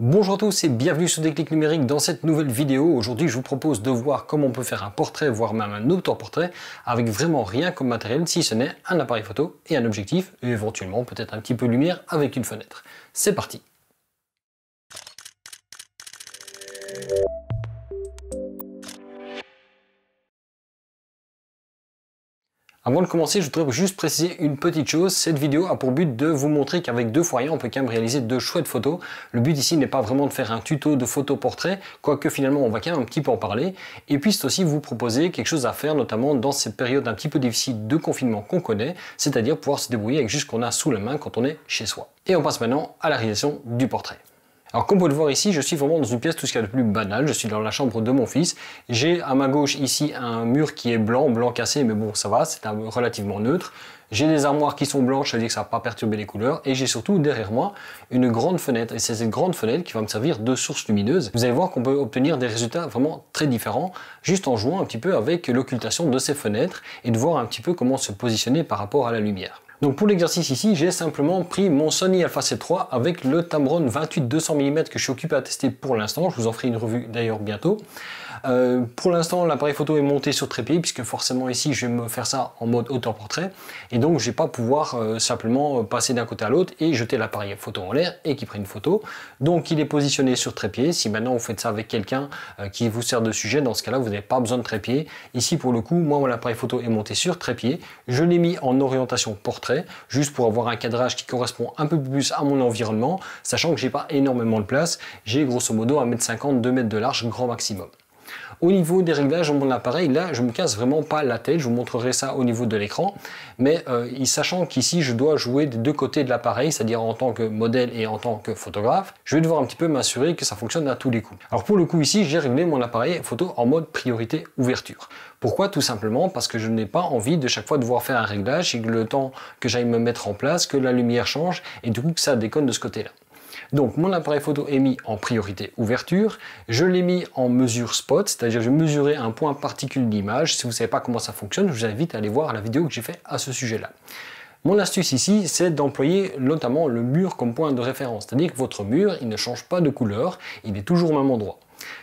Bonjour à tous et bienvenue sur Déclic Numérique. Dans cette nouvelle vidéo, aujourd'hui je vous propose de voir comment on peut faire un portrait, voire même un autoportrait avec vraiment rien comme matériel si ce n'est un appareil photo et un objectif et éventuellement peut-être un petit peu de lumière avec une fenêtre. C'est parti! Avant de commencer, je voudrais juste préciser une petite chose. Cette vidéo a pour but de vous montrer qu'avec 2 x 1, on peut quand même réaliser de chouettes photos. Le but ici n'est pas vraiment de faire un tuto de photo portrait, quoique finalement on va quand même un petit peu en parler. Et puis c'est aussi vous proposer quelque chose à faire, notamment dans cette période un petit peu difficile de confinement qu'on connaît, c'est-à-dire pouvoir se débrouiller avec juste ce qu'on a sous la main quand on est chez soi. Et on passe maintenant à la réalisation du portrait. Alors comme vous pouvez le voir ici, je suis vraiment dans une pièce tout ce qu'il y a de plus banal, je suis dans la chambre de mon fils. J'ai à ma gauche ici un mur qui est blanc cassé, mais bon ça va, c'est relativement neutre. J'ai des armoires qui sont blanches, ça veut dire que ça ne va pas perturber les couleurs. Et j'ai surtout derrière moi une grande fenêtre. Et c'est cette grande fenêtre qui va me servir de source lumineuse. Vous allez voir qu'on peut obtenir des résultats vraiment très différents, juste en jouant un petit peu avec l'occultation de ces fenêtres et de voir un petit peu comment se positionner par rapport à la lumière. Donc pour l'exercice ici, j'ai simplement pris mon Sony Alpha 7 III avec le Tamron 28-200 mm que je suis occupé à tester pour l'instant. Je vous en ferai une revue d'ailleurs bientôt. Pour l'instant, l'appareil photo est monté sur trépied puisque forcément ici, je vais me faire ça en mode autoportrait et donc je vais pas pouvoir simplement passer d'un côté à l'autre et jeter l'appareil photo en l'air et qui prenne une photo. Donc il est positionné sur trépied. Si maintenant vous faites ça avec quelqu'un qui vous sert de sujet, dans ce cas-là, vous n'avez pas besoin de trépied. Ici pour le coup, moi mon appareil photo est monté sur trépied. Je l'ai mis en orientation portrait, juste pour avoir un cadrage qui correspond un peu plus à mon environnement, sachant que j'ai pas énormément de place. J'ai grosso modo 1,50 m, 2 m de large, grand maximum. Au niveau des réglages de mon appareil, là je me casse vraiment pas la tête, je vous montrerai ça au niveau de l'écran, mais sachant qu'ici je dois jouer des deux côtés de l'appareil, c'est-à-dire en tant que modèle et en tant que photographe, je vais devoir un petit peu m'assurer que ça fonctionne à tous les coups. Alors pour le coup ici, j'ai réglé mon appareil photo en mode priorité ouverture. Pourquoi? Tout simplement parce que je n'ai pas envie de chaque fois devoir faire un réglage et que le temps que j'aille me mettre en place, que la lumière change et du coup que ça déconne de ce côté-là. Donc mon appareil photo est mis en priorité ouverture, je l'ai mis en mesure spot, c'est-à-dire je vais mesurer un point particule d'image. Si vous ne savez pas comment ça fonctionne, je vous invite à aller voir la vidéo que j'ai faite à ce sujet-là. Mon astuce ici, c'est d'employer notamment le mur comme point de référence, c'est-à-dire que votre mur, il ne change pas de couleur, il est toujours au même endroit.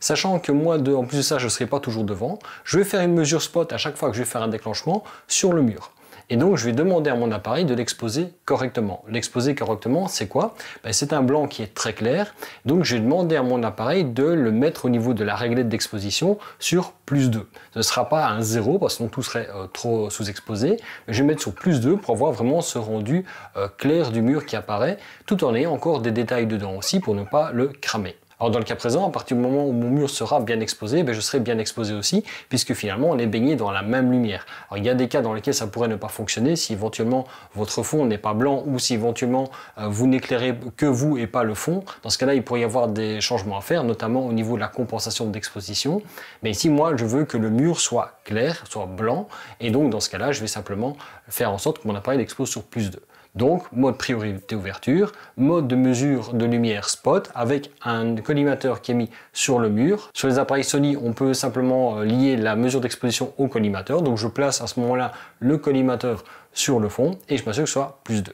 Sachant que moi, en plus de ça, je ne serai pas toujours devant, je vais faire une mesure spot à chaque fois que je vais faire un déclenchement sur le mur. Et donc je vais demander à mon appareil de l'exposer correctement. L'exposer correctement, c'est quoi? C'est un blanc qui est très clair, donc je vais demander à mon appareil de le mettre au niveau de la réglette d'exposition sur +2. Ce ne sera pas un 0 parce que sinon tout serait trop sous-exposé, mais je vais mettre sur +2 pour avoir vraiment ce rendu clair du mur qui apparaît, tout en ayant encore des détails dedans aussi pour ne pas le cramer. Alors dans le cas présent, à partir du moment où mon mur sera bien exposé, je serai bien exposé aussi, puisque finalement on est baigné dans la même lumière. Alors il y a des cas dans lesquels ça pourrait ne pas fonctionner, si éventuellement votre fond n'est pas blanc, ou si éventuellement vous n'éclairez que vous et pas le fond. Dans ce cas-là, il pourrait y avoir des changements à faire, notamment au niveau de la compensation d'exposition. Mais ici, moi, je veux que le mur soit clair, soit blanc, et donc dans ce cas-là, je vais simplement faire en sorte que mon appareil expose sur +2. Donc, mode priorité ouverture, mode de mesure de lumière spot avec un collimateur qui est mis sur le mur. Sur les appareils Sony, on peut simplement lier la mesure d'exposition au collimateur. Donc, je place à ce moment-là le collimateur sur le fond et je m'assure que ce soit +2.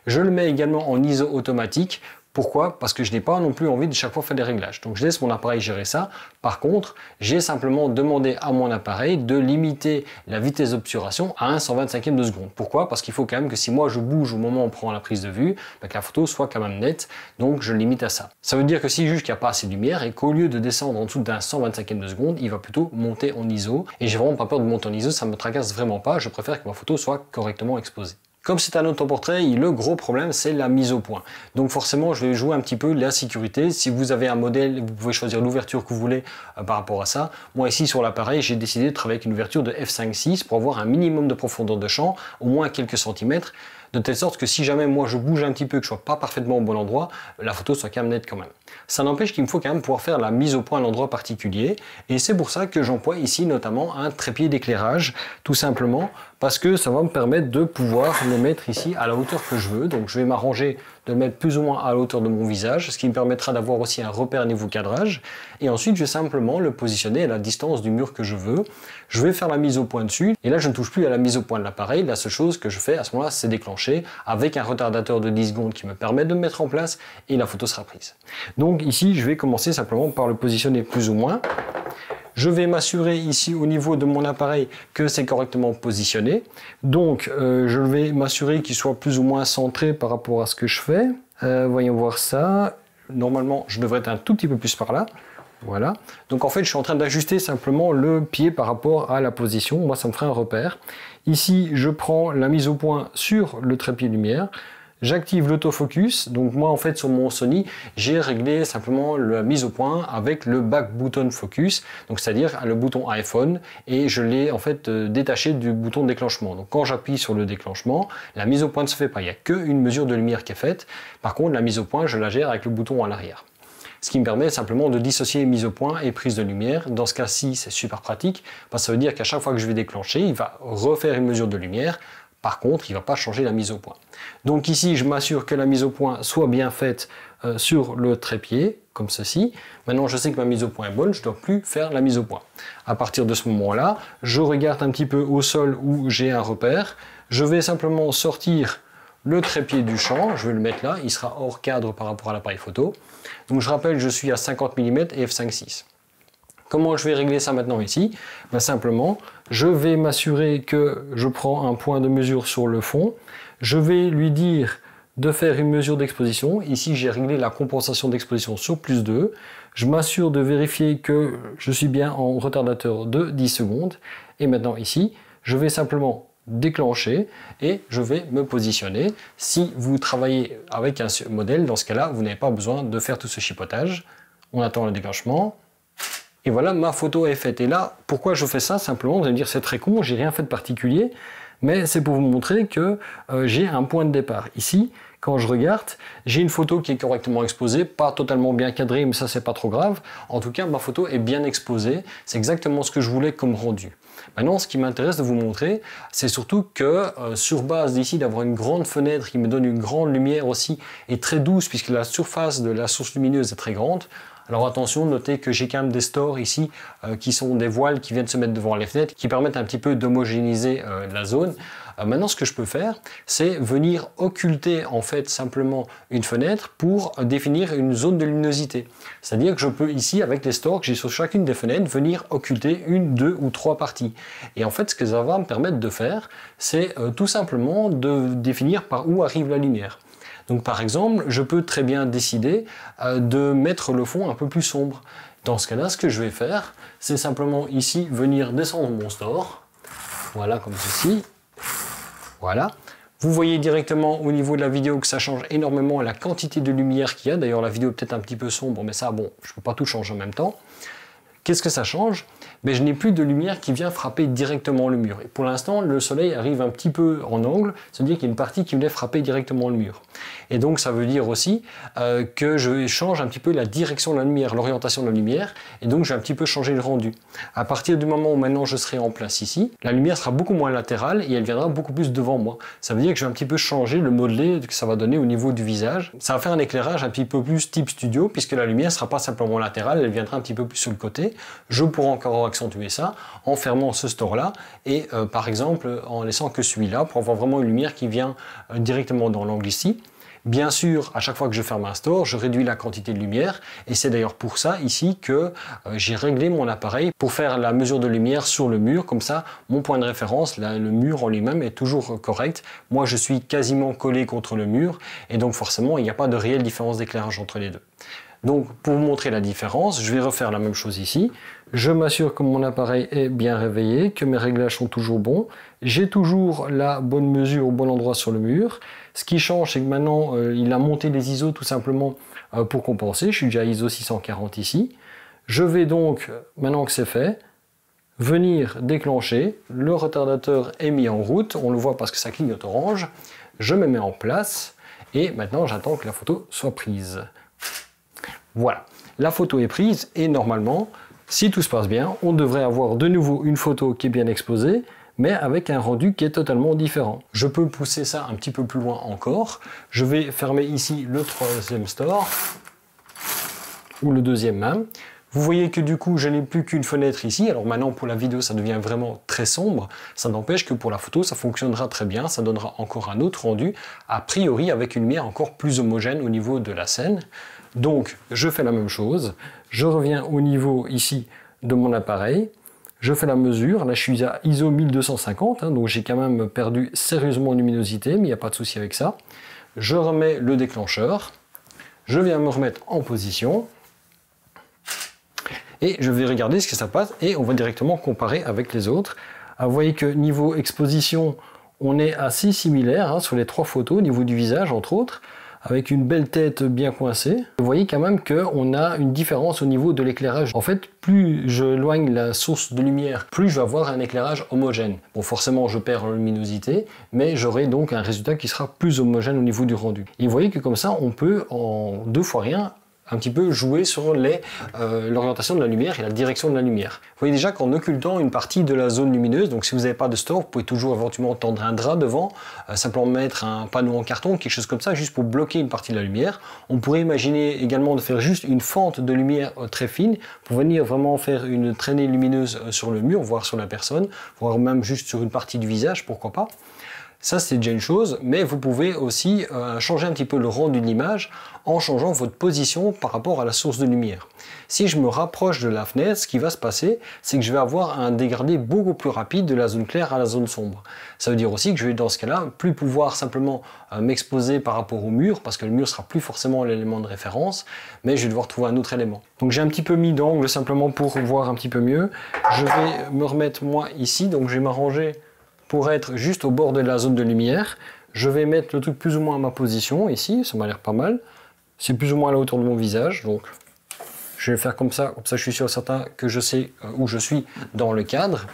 Je le mets également en ISO automatique. Pourquoi? Parce que je n'ai pas non plus envie de chaque fois faire des réglages. Donc je laisse mon appareil gérer ça. Par contre, j'ai simplement demandé à mon appareil de limiter la vitesse d'obturation à 1/125e de seconde. Pourquoi? Parce qu'il faut quand même que si moi je bouge au moment où on prend la prise de vue, que la photo soit quand même nette. Donc je limite à ça. Ça veut dire que si je juge qu'il n'y a pas assez de lumière et qu'au lieu de descendre en dessous d'un 125e de seconde, il va plutôt monter en ISO. Et j'ai vraiment pas peur de monter en ISO, ça me tracasse vraiment pas. Je préfère que ma photo soit correctement exposée. Comme c'est un autoportrait, le gros problème c'est la mise au point. Donc forcément je vais jouer un petit peu la sécurité. Si vous avez un modèle, vous pouvez choisir l'ouverture que vous voulez par rapport à ça. Moi ici sur l'appareil, j'ai décidé de travailler avec une ouverture de f5.6 pour avoir un minimum de profondeur de champ, au moins quelques centimètres, de telle sorte que si jamais moi je bouge un petit peu, que je sois pas parfaitement au bon endroit, la photo soit quand même nette quand même. Ça n'empêche qu'il me faut quand même pouvoir faire la mise au point à un endroit particulier, et c'est pour ça que j'emploie ici notamment un trépied d'éclairage, tout simplement parce que ça va me permettre de pouvoir le mettre ici à la hauteur que je veux. Donc je vais m'arranger de le mettre plus ou moins à la hauteur de mon visage, ce qui me permettra d'avoir aussi un repère niveau cadrage. Et ensuite, je vais simplement le positionner à la distance du mur que je veux. Je vais faire la mise au point dessus. Et là, je ne touche plus à la mise au point de l'appareil. La seule chose que je fais à ce moment-là, c'est déclencher avec un retardateur de 10 secondes qui me permet de me mettre en place et la photo sera prise. Donc ici, je vais commencer simplement par le positionner plus ou moins. Je vais m'assurer ici au niveau de mon appareil que c'est correctement positionné. Donc je vais m'assurer qu'il soit plus ou moins centré par rapport à ce que je fais. Voyons voir ça. Normalement, je devrais être un tout petit peu plus par là. Voilà. Donc en fait, je suis en train d'ajuster simplement le pied par rapport à la position. Moi, ça me ferait un repère. Ici, je prends la mise au point sur le trépied lumière. J'active l'autofocus, donc moi en fait sur mon Sony, j'ai réglé simplement la mise au point avec le back button focus, donc c'est-à-dire le bouton iPhone, et je l'ai en fait détaché du bouton de déclenchement. Donc quand j'appuie sur le déclenchement, la mise au point ne se fait pas, il n'y a qu'une mesure de lumière qui est faite. Par contre, la mise au point, je la gère avec le bouton à l'arrière. Ce qui me permet simplement de dissocier mise au point et prise de lumière. Dans ce cas-ci, c'est super pratique, parce que ça veut dire qu'à chaque fois que je vais déclencher, il va refaire une mesure de lumière. Par contre, il ne va pas changer la mise au point. Donc ici, je m'assure que la mise au point soit bien faite sur le trépied, comme ceci. Maintenant, je sais que ma mise au point est bonne, je ne dois plus faire la mise au point. À partir de ce moment-là, je regarde un petit peu au sol où j'ai un repère. Je vais simplement sortir le trépied du champ, je vais le mettre là, il sera hors cadre par rapport à l'appareil photo. Donc je rappelle, je suis à 50 mm et f5.6. Comment je vais régler ça maintenant ici? Ben simplement, je vais m'assurer que je prends un point de mesure sur le fond. Je vais lui dire de faire une mesure d'exposition. Ici, j'ai réglé la compensation d'exposition sur plus 2. Je m'assure de vérifier que je suis bien en retardateur de 10 secondes. Et maintenant ici, je vais simplement déclencher et je vais me positionner. Si vous travaillez avec un modèle, dans ce cas-là, vous n'avez pas besoin de faire tout ce chipotage. On attend le déclenchement. Et voilà, ma photo est faite. Et là, pourquoi je fais ça? Simplement, vous allez me dire, c'est très con, j'ai rien fait de particulier, mais c'est pour vous montrer que j'ai un point de départ. Ici, quand je regarde, j'ai une photo qui est correctement exposée, pas totalement bien cadrée, mais ça, c'est pas trop grave. En tout cas, ma photo est bien exposée. C'est exactement ce que je voulais comme rendu. Maintenant, ce qui m'intéresse de vous montrer, c'est surtout que sur base d'ici, d'avoir une grande fenêtre qui me donne une grande lumière aussi, et très douce, puisque la surface de la source lumineuse est très grande. Alors attention, notez que j'ai quand même des stores ici qui sont des voiles qui viennent se mettre devant les fenêtres, qui permettent un petit peu d'homogénéiser la zone. Maintenant, ce que je peux faire, c'est venir occulter en fait simplement une fenêtre pour définir une zone de luminosité. C'est-à-dire que je peux ici, avec les stores que j'ai sur chacune des fenêtres, venir occulter une, deux ou trois parties. Et en fait, ce que ça va me permettre de faire, c'est tout simplement de définir par où arrive la lumière. Donc par exemple, je peux très bien décider de mettre le fond un peu plus sombre. Dans ce cas-là, ce que je vais faire, c'est simplement ici venir descendre mon store. Voilà, comme ceci. Voilà. Vous voyez directement au niveau de la vidéo que ça change énormément la quantité de lumière qu'il y a. D'ailleurs, la vidéo est peut-être un petit peu sombre, mais ça, bon, je ne peux pas tout changer en même temps. Qu'est-ce que ça change? Mais je n'ai plus de lumière qui vient frapper directement le mur. Et pour l'instant, le soleil arrive un petit peu en angle, c'est-à-dire qu'il y a une partie qui venait frapper directement le mur. Et donc ça veut dire aussi que je change un petit peu la direction de la lumière, l'orientation de la lumière, et donc je vais un petit peu changer le rendu. À partir du moment où maintenant je serai en place ici, la lumière sera beaucoup moins latérale et elle viendra beaucoup plus devant moi. Ça veut dire que je vais un petit peu changer le modelé que ça va donner au niveau du visage. Ça va faire un éclairage un petit peu plus type studio, puisque la lumière ne sera pas simplement latérale, elle viendra un petit peu plus sur le côté. Je pourrai encore accentuer ça en fermant ce store là et par exemple en laissant que celui-là pour avoir vraiment une lumière qui vient directement dans l'angle ici. Bien sûr, à chaque fois que je ferme un store, je réduis la quantité de lumière et c'est d'ailleurs pour ça ici que j'ai réglé mon appareil pour faire la mesure de lumière sur le mur. Comme ça, mon point de référence, là, le mur en lui-même est toujours correct. Moi, je suis quasiment collé contre le mur et donc forcément, il n'y a pas de réelle différence d'éclairage entre les deux. Donc, pour vous montrer la différence, je vais refaire la même chose ici. Je m'assure que mon appareil est bien réveillé, que mes réglages sont toujours bons. J'ai toujours la bonne mesure au bon endroit sur le mur. Ce qui change, c'est que maintenant, il a monté les ISO tout simplement pour compenser. Je suis déjà à ISO 640 ici. Je vais donc, maintenant que c'est fait, venir déclencher. Le retardateur est mis en route. On le voit parce que ça clignote orange. Je me mets en place et maintenant, j'attends que la photo soit prise. Voilà, la photo est prise et normalement, si tout se passe bien, on devrait avoir de nouveau une photo qui est bien exposée, mais avec un rendu qui est totalement différent. Je peux pousser ça un petit peu plus loin encore. Je vais fermer ici le troisième store, ou le deuxième même. Vous voyez que du coup, je n'ai plus qu'une fenêtre ici. Alors maintenant, pour la vidéo, ça devient vraiment très sombre. Ça n'empêche que pour la photo, ça fonctionnera très bien. Ça donnera encore un autre rendu, a priori avec une lumière encore plus homogène au niveau de la scène. Donc, je fais la même chose. Je reviens au niveau ici de mon appareil. Je fais la mesure. Là, je suis à ISO 1250, donc j'ai quand même perdu sérieusement en luminosité, mais il n'y a pas de souci avec ça. Je remets le déclencheur. Je viens me remettre en position. Et je vais regarder ce que ça passe et on va directement comparer avec les autres. Vous voyez que niveau exposition, on est assez similaire sur les trois photos, au niveau du visage entre autres, avec une belle tête bien coincée. Vous voyez quand même qu'on a une différence au niveau de l'éclairage. En fait, plus je éloigne la source de lumière, plus je vais avoir un éclairage homogène. Bon, forcément, je perds en luminosité, mais j'aurai donc un résultat qui sera plus homogène au niveau du rendu. Et vous voyez que comme ça, on peut, en 2 fois rien, un petit peu jouer sur l'orientation de la lumière et la direction de la lumière. Vous voyez déjà qu'en occultant une partie de la zone lumineuse, donc si vous n'avez pas de store, vous pouvez toujours éventuellement tendre un drap devant, simplement mettre un panneau en carton, quelque chose comme ça, juste pour bloquer une partie de la lumière. On pourrait imaginer également de faire juste une fente de lumière très fine, pour venir vraiment faire une traînée lumineuse sur le mur, voire sur la personne, voire même juste sur une partie du visage, pourquoi pas. Ça, c'est déjà une chose, mais vous pouvez aussi changer un petit peu le rendu de l'image en changeant votre position par rapport à la source de lumière. Si je me rapproche de la fenêtre, ce qui va se passer, c'est que je vais avoir un dégradé beaucoup plus rapide de la zone claire à la zone sombre. Ça veut dire aussi que je vais, dans ce cas-là, plus pouvoir simplement m'exposer par rapport au mur, parce que le mur sera plus forcément l'élément de référence, mais je vais devoir trouver un autre élément. Donc j'ai un petit peu mis d'angle simplement pour voir un petit peu mieux. Je vais me remettre moi ici, donc je vais m'arranger pour être juste au bord de la zone de lumière. Je vais mettre le truc plus ou moins à ma position ici, ça m'a l'air pas mal. C'est plus ou moins à la hauteur de mon visage, donc je vais faire comme ça je suis sûr certain que je sais où je suis dans le cadre.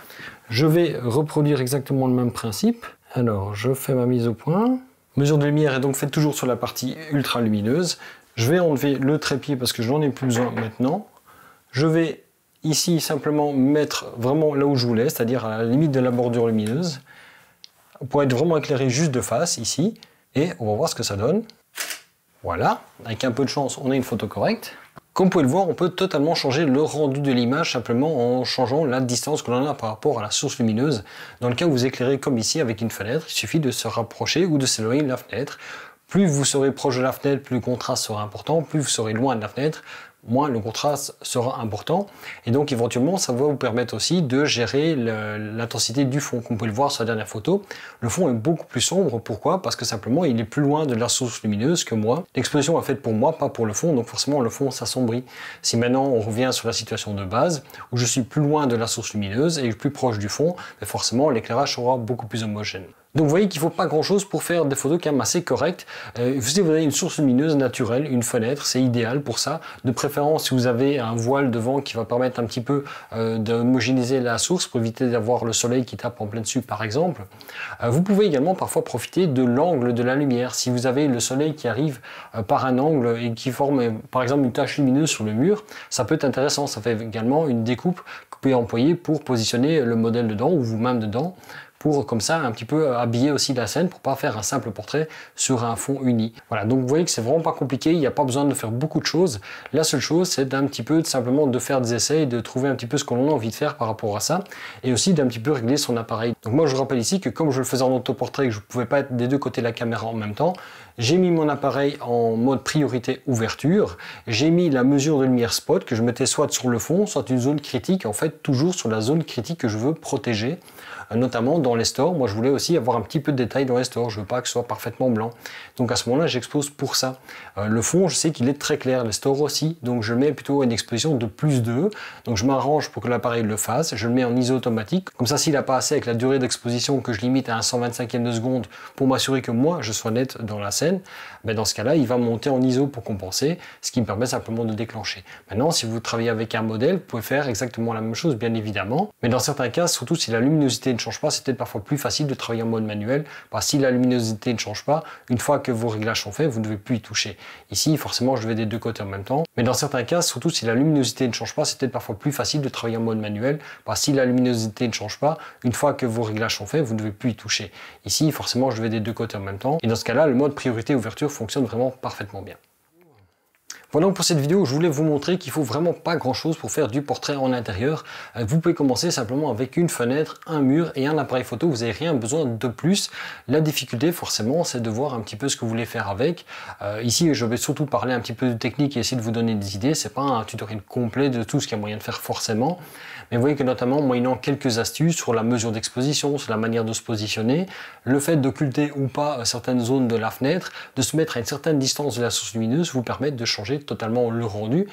Je vais reproduire exactement le même principe. Alors je fais ma mise au point. Mesure de lumière est donc faite toujours sur la partie ultra lumineuse. Je vais enlever le trépied parce que je n'en ai plus besoin maintenant. Je vais ici simplement mettre vraiment là où je voulais, c'est-à-dire à la limite de la bordure lumineuse, pour être vraiment éclairé juste de face ici, et on va voir ce que ça donne. Voilà, avec un peu de chance, on a une photo correcte. Comme vous pouvez le voir, on peut totalement changer le rendu de l'image simplement en changeant la distance que l'on a par rapport à la source lumineuse. Dans le cas où vous éclairez comme ici avec une fenêtre, il suffit de se rapprocher ou de s'éloigner de la fenêtre. Plus vous serez proche de la fenêtre, plus le contraste sera important, plus vous serez loin de la fenêtre, moins le contraste sera important, et donc éventuellement ça va vous permettre aussi de gérer l'intensité du fond. Comme vous pouvez le voir sur la dernière photo, le fond est beaucoup plus sombre. Pourquoi? Parce que simplement il est plus loin de la source lumineuse que moi. L'exposition est faite pour moi, pas pour le fond, donc forcément le fond s'assombrit. Si maintenant on revient sur la situation de base, où je suis plus loin de la source lumineuse et plus proche du fond, forcément l'éclairage sera beaucoup plus homogène. Donc vous voyez qu'il ne faut pas grand chose pour faire des photos quand même assez correctes. Si vous avez une source lumineuse naturelle, une fenêtre, c'est idéal pour ça. De préférence si vous avez un voile devant qui va permettre un petit peu d'homogénéiser la source pour éviter d'avoir le soleil qui tape en plein dessus par exemple. Vous pouvez également parfois profiter de l'angle de la lumière. Si vous avez le soleil qui arrive par un angle et qui forme par exemple une tache lumineuse sur le mur, ça peut être intéressant. Ça fait également une découpe que vous pouvez employer pour positionner le modèle dedans ou vous-même dedans, pour comme ça un petit peu habiller aussi la scène pour pas faire un simple portrait sur un fond uni. Voilà, donc vous voyez que c'est vraiment pas compliqué, il n'y a pas besoin de faire beaucoup de choses. La seule chose c'est d'un petit peu simplement de faire des essais et de trouver un petit peu ce qu'on a envie de faire par rapport à ça, et aussi d'un petit peu régler son appareil. Donc moi je vous rappelle ici que comme je le faisais en autoportrait et que je ne pouvais pas être des deux côtés de la caméra en même temps, j'ai mis mon appareil en mode priorité ouverture, j'ai mis la mesure de lumière spot que je mettais soit sur le fond, soit une zone critique, en fait toujours sur la zone critique que je veux protéger, notamment dans les stores. Moi je voulais aussi avoir un petit peu de détail dans les stores, je veux pas que ce soit parfaitement blanc. Donc à ce moment-là j'expose pour ça. Le fond je sais qu'il est très clair, les stores aussi, donc je mets plutôt une exposition de +2. Donc je m'arrange pour que l'appareil le fasse, je le mets en ISO automatique. Comme ça s'il n'a pas assez avec la durée d'exposition que je limite à un 125e de seconde pour m'assurer que moi je sois net dans la scène, ben dans ce cas-là il va monter en ISO pour compenser, ce qui me permet simplement de déclencher. Maintenant si vous travaillez avec un modèle, vous pouvez faire exactement la même chose bien évidemment, mais dans certains cas, surtout si la luminosité luminosité ne change pas, c'est peut-être parfois plus facile de travailler en mode manuel, parce que si la luminosité ne change pas, une fois que vos réglages sont faits, vous ne devez plus y toucher. Ici, forcément, je vais des deux côtés en même temps, mais dans certains cas, surtout si la luminosité ne change pas, c'est peut-être parfois plus facile de travailler en mode manuel, parce que si la luminosité ne change pas, une fois que vos réglages sont faits, vous ne devez plus y toucher. Ici, forcément, je vais des deux côtés en même temps, et dans ce cas-là, le mode priorité ouverture fonctionne vraiment parfaitement bien. Voilà donc pour cette vidéo, je voulais vous montrer qu'il faut vraiment pas grand chose pour faire du portrait en intérieur. Vous pouvez commencer simplement avec une fenêtre, un mur et un appareil photo, vous n'avez rien besoin de plus. La difficulté forcément c'est de voir un petit peu ce que vous voulez faire avec. Ici je vais surtout parler un petit peu de technique et essayer de vous donner des idées, c'est pas un tutoriel complet de tout ce qu'il y a moyen de faire forcément. Mais vous voyez que notamment moyennant quelques astuces sur la mesure d'exposition, sur la manière de se positionner, le fait d'occulter ou pas certaines zones de la fenêtre, de se mettre à une certaine distance de la source lumineuse vous permettent de changer totalement le rendu.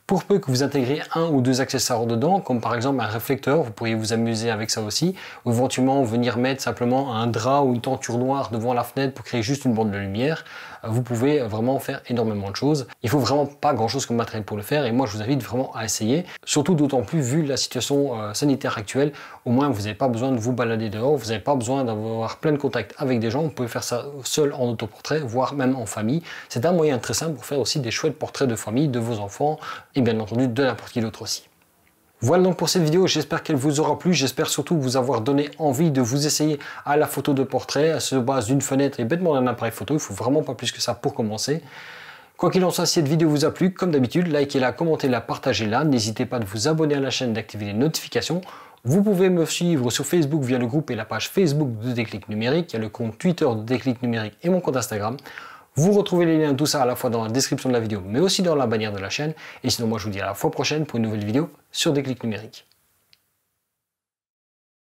Pour peu que vous intégriez un ou deux accessoires dedans, comme par exemple un réflecteur, vous pourriez vous amuser avec ça aussi, ou éventuellement venir mettre simplement un drap ou une tenture noire devant la fenêtre pour créer juste une bande de lumière. Vous pouvez vraiment faire énormément de choses. Il faut vraiment pas grand chose comme matériel pour le faire et moi je vous invite vraiment à essayer, surtout d'autant plus vu la situation sanitaire actuelle, au moins vous n'avez pas besoin de vous balader dehors, vous n'avez pas besoin d'avoir plein de contacts avec des gens, vous pouvez faire ça seul en autoportrait, voire même en famille. C'est un moyen très simple pour faire aussi des chouettes portraits de famille, de vos enfants et bien entendu de n'importe qui d'autre aussi. Voilà donc pour cette vidéo, j'espère qu'elle vous aura plu, j'espère surtout vous avoir donné envie de vous essayer à la photo de portrait, à se base d'une fenêtre et bêtement d'un appareil photo, il ne faut vraiment pas plus que ça pour commencer. Quoi qu'il en soit, si cette vidéo vous a plu, comme d'habitude, likez-la, commentez-la, partagez-la, n'hésitez pas à vous abonner à la chaîne, d'activer les notifications. Vous pouvez me suivre sur Facebook via le groupe et la page Facebook de Déclic Numérique, il y a le compte Twitter de Déclic Numérique et mon compte Instagram. Vous retrouvez les liens de tout ça à la fois dans la description de la vidéo, mais aussi dans la bannière de la chaîne. Et sinon, moi, je vous dis à la fois prochaine pour une nouvelle vidéo sur Déclic Numérique.